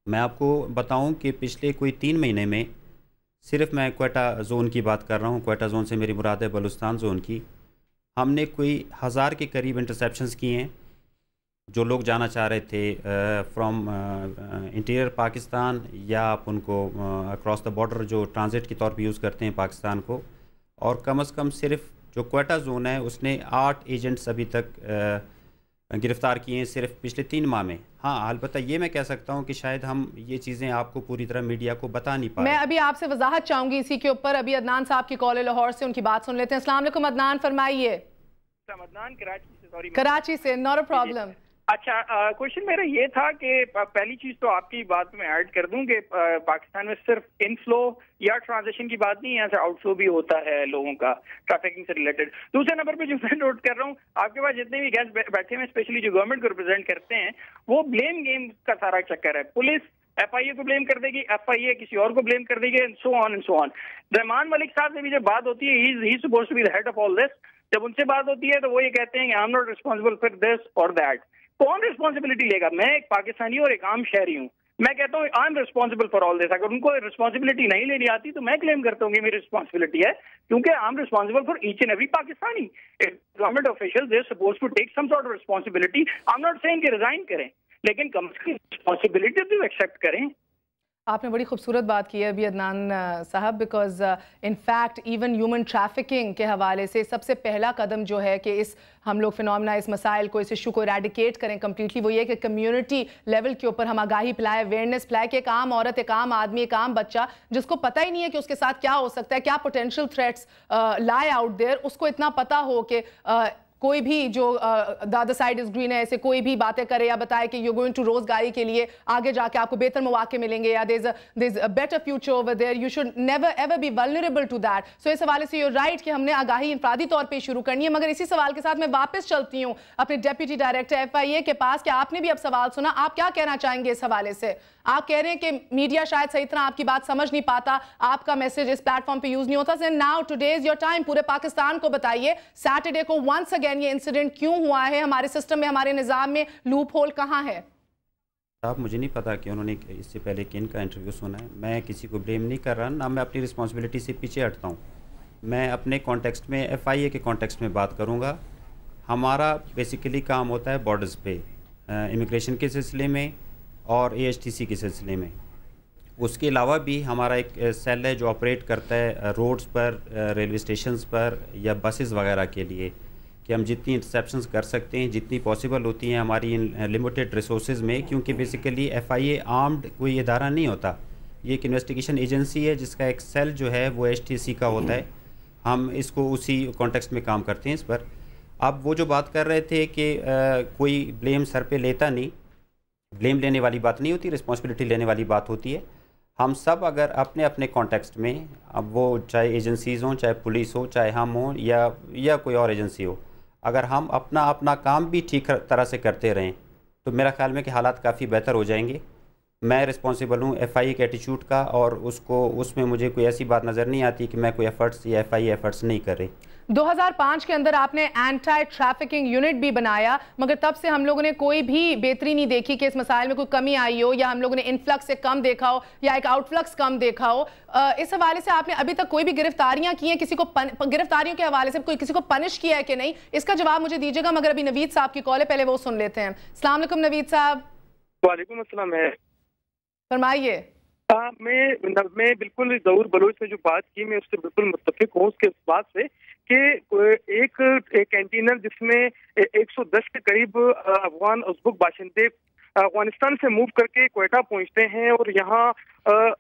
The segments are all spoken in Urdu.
میں آپ کو بتاؤں کہ پچھلے کوئی 3 مہینے میں صرف میں کوئٹہ زون کی بات کر رہا ہوں، کوئٹہ زون سے میری مراد ہے بلوچستان زون کی، ہم نے کوئی 1000 کے قریب انٹرسیپشنز کیے ہیں۔ جو لوگ جانا چاہ رہے تھے فرام انٹیریئر پاکستان، یا آپ ان کو اکراس دا بارڈر جو ٹرانزٹ کے طور پہ یوز کرتے ہیں پاکستان کو، اور کم از کم صرف جو کوئٹہ زون ہے اس نے 8 ایجنٹس ابھی تک گرفتار کیے ہیں صرف پچھلے 3 ماہ میں۔ ہاں البتہ یہ میں کہہ سکتا ہوں کہ شاید ہم یہ چیزیں آپ کو پوری طرح میڈیا کو بتا نہیں پائے۔ میں ابھی آپ سے وضاحت چاہوں گی اسی کے اوپر۔ ابھی عدنان صاحب کی کال ہے لاہور سے، ان کی بات سن لیتے ہیں۔ السلام علیکم عدنان، فرمائیے۔ عدنان کراچی سے، ناٹ اے پرابلم۔ اچھا، کوشچن میرا یہ تھا کہ پہلی چیز تو آپ کی بات میں ایڈ کر دوں کہ پاکستان میں صرف ان فلو یا ٹرانزیکشن کی بات نہیں ہے، یہاں سے آؤٹ فلو بھی ہوتا ہے لوگوں کا ٹریفکنگ سے ریلیٹڈ۔ دوسرے نمبر پہ جو میں نوٹ کر رہا ہوں، آپ کے پاس جتنے بھی گیسٹ بیٹھے ہیں اسپیشلی جو گورنمنٹ کو ریپرزینٹ کرتے ہیں، وہ بلیم گیم کا سارا چکر ہے۔ پولیس ایف آئی اے کو بلیم کر دے گی، ایف آئی اے کسی اور کو بلیم کر دے گی، سو آن اینڈ سو آن۔ رحمان ملک صاحب سے بھی جب بات ہوتی ہے، he is supposed to be the head of all this, جب ان سے بات ہوتی ہے تو وہ یہ کہتے ہیں کہ آئی am not responsible for this اور دیٹ۔ کون ریسپانسبلٹی لے گا؟ میں ایک پاکستانی اور ایک عام شہری ہوں، میں کہتا ہوں I am responsible for all this. اگر ان کو ریسپانسبلٹی نہیں لینی آتی تو میں کلیم کرتا ہوں کہ میری ریسپانسبلٹی ہے، کیونکہ I am responsible for each and every Pakistani. Government official they suppose to take some sort of responsibility. I am not saying کہ ریزائن کریں، لیکن کم از کم ریسپانسبلٹی تو ایکسیپٹ کریں۔ آپ نے بڑی خوبصورت بات کی ہے ابھی عدنان صاحب، because in fact even human trafficking کے حوالے سے سب سے پہلا قدم جو ہے کہ ہم لوگ فینومنا، اس مسائل کو، اس ایشو کو ایریڈیکیٹ کریں کمپلیٹلی، وہ یہ کہ کمیونٹی لیول کے اوپر ہم آگاہی پھیلائیں، اویئرنیس پھیلائیں کہ ایک عام عورت، ایک عام آدمی، ایک عام بچہ جس کو پتہ ہی نہیں ہے کہ اس کے ساتھ کیا ہو سکتا ہے، کیا پوٹینشیل تھریٹس لائے آؤٹ دیر، اس کو اتنا پتہ ہو کہ کوئی بھی جو the other side is green ہے، ایسے کوئی بھی باتیں کرے یا بتائے کہ you're going to روزگاری کے لیے آگے جا کے آپ کو بہتر مواقع ملیں گے، یا there's a better future over there, you should never ever be vulnerable to that۔ so اس حوالے سے you're right کہ ہم نے آگاہی انفرادی طور پہ شروع کرنی ہے۔ مگر اسی سوال کے ساتھ میں واپس چلتی ہوں اپنے ڈیپٹی ڈائریکٹر ایف آئی اے کے پاس کہ آپ نے بھی اب سوال سنا، آپ کیا کہنا چاہیں گے اس حوالے سے؟ آپ کہہ رہے ہیں کہ میڈیا شاید صحیح طرح آپ کی بات سمجھ نہیں پاتا، آپ کا میسج اس پلیٹ فارم پہ یوز نہیں ہوتا۔ Now today is your time, پورے پاکستان کو بتائیے سیٹرڈے کو ونس اگین یہ انسیڈنٹ کیوں ہوا ہے، ہمارے سسٹم میں، ہمارے نظام میں لوپ ہول کہاں ہے؟ صاحب مجھے نہیں پتا کہ انہوں نے اس سے پہلے کن کا انٹرویو سنا ہے، میں کسی کو بلیم نہیں کر رہا، نہ میں اپنی رسپانسبلٹی سے پیچھے ہٹتا ہوں۔ میں اپنے کانٹیکسٹ میں ایف آئی اے کے کانٹیکسٹ میں بات کروں گا۔ ہمارا بیسیکلی کام ہوتا ہے بارڈرز پہ، امیگریشن کے سلسلے میں اور اے ایچ ٹی سی کے سلسلے میں۔ اس کے علاوہ بھی ہمارا ایک سیل ہے جو آپریٹ کرتا ہے روڈز پر، ریلوے اسٹیشنز پر یا بسز وغیرہ کے لیے، کہ ہم جتنی انٹرسیپشنز کر سکتے ہیں، جتنی پاسبل ہوتی ہیں ہماری لمیٹڈ ریسورسز میں، کیونکہ بیسیکلی ایف آئی اے آرمڈ کوئی ادارہ نہیں ہوتا، یہ ایک انویسٹیگیشن ایجنسی ہے جس کا ایک سیل جو ہے وہ ایچ ٹی سی کا ہوتا ہے۔ ہم اس کو اسی کانٹیکسٹ میں کام کرتے ہیں اس پر۔ اب وہ جو بات کر رہے تھے کہ کوئی بلیم سر پہ لیتا نہیں، بلیم لینے والی بات نہیں ہوتی، رسپانسبلٹی لینے والی بات ہوتی ہے۔ ہم سب اگر اپنے اپنے کانٹیکسٹ میں، اب وہ چاہے ایجنسیز ہوں، چاہے پولیس ہو، چاہے ہم ہوں یا کوئی اور ایجنسی ہو، اگر ہم اپنا کام بھی ٹھیک طرح سے کرتے رہیں تو میرا خیال میں کہ حالات کافی بہتر ہو جائیں گے۔ میں رسپانسیبل ہوں ایف آئی اے کے ایٹیچیوڈ کا، اور اس میں مجھے کوئی ایسی بات نظر نہیں آتی کہ میں کوئی ایفرٹس یا ایف آئی اے ایفرٹس نہیں کر رہی۔ 2005 کے اندر آپ نے اینٹی ٹریفکنگ یونٹ بھی بنایا، مگر تب سے ہم لوگوں نے کوئی بھی بہتری نہیں دیکھی کہ اس مسائل میں کوئی کمی آئی ہو، یا ہم لوگوں نے انفلکس سے کم دیکھا ہو، یا ایک آؤٹ فلکس کم دیکھا ہو۔ اس حوالے سے آپ نے ابھی تک کوئی بھی گرفتاریاں کی ہیں؟ کسی کو گرفتاریوں کے حوالے سے کوئی کسی کو پنش کیا ہے کہ نہیں؟ اس کا جواب مجھے دیجیے گا، مگر ابھی نوید صاحب کی کال ہے، پہلے وہ سن لیتے ہیں۔ السلام علیکم نوید صاحب۔ وعلیکم السلام۔ فرمائیے۔ میں بالکل ظہور بلوچ نے جو بات کی، میں اس سے بالکل متفق ہوں اس کے بات سے کہ ایک کنٹینر جس میں 110 کے قریب افغان ازبک باشندے افغانستان سے موو کر کے کوئٹہ پہنچتے ہیں، اور یہاں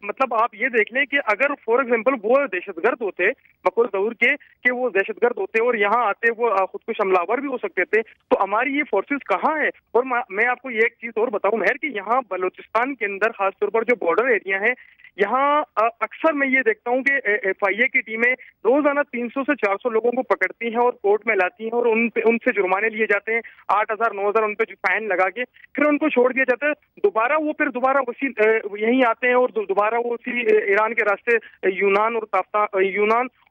مطلب آپ یہ دیکھ لیں کہ اگر فار ایگزامپل وہ دہشت گرد ہوتے بقول ظہور کے کہ وہ دہشت گرد ہوتے اور یہاں آتے وہ خودکش حملہ آور بھی ہو سکتے تھے، تو ہماری یہ فورسز کہاں ہیں؟ اور میں آپ کو یہ ایک چیز اور بتاؤں مہر کہ یہاں بلوچستان کے اندر خاص طور پر جو بارڈر ایریا ہے، یہاں اکثر میں یہ دیکھتا ہوں کہ ایف آئی اے کی ٹیمیں روزانہ 300 سے 400 لوگوں کو پکڑتی ہیں اور کورٹ میں لاتی ہیں، اور ان سے جرمانے لیے جاتے ہیں 8000 9000 ان پہ فائن لگا کے، پھر ان کو چھوڑ دیا جاتا ہے۔ دوبارہ وہ یہیں آتے ہیں اور دوبارہ وہ اسی ایران کے راستے یونان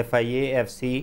FIA, FC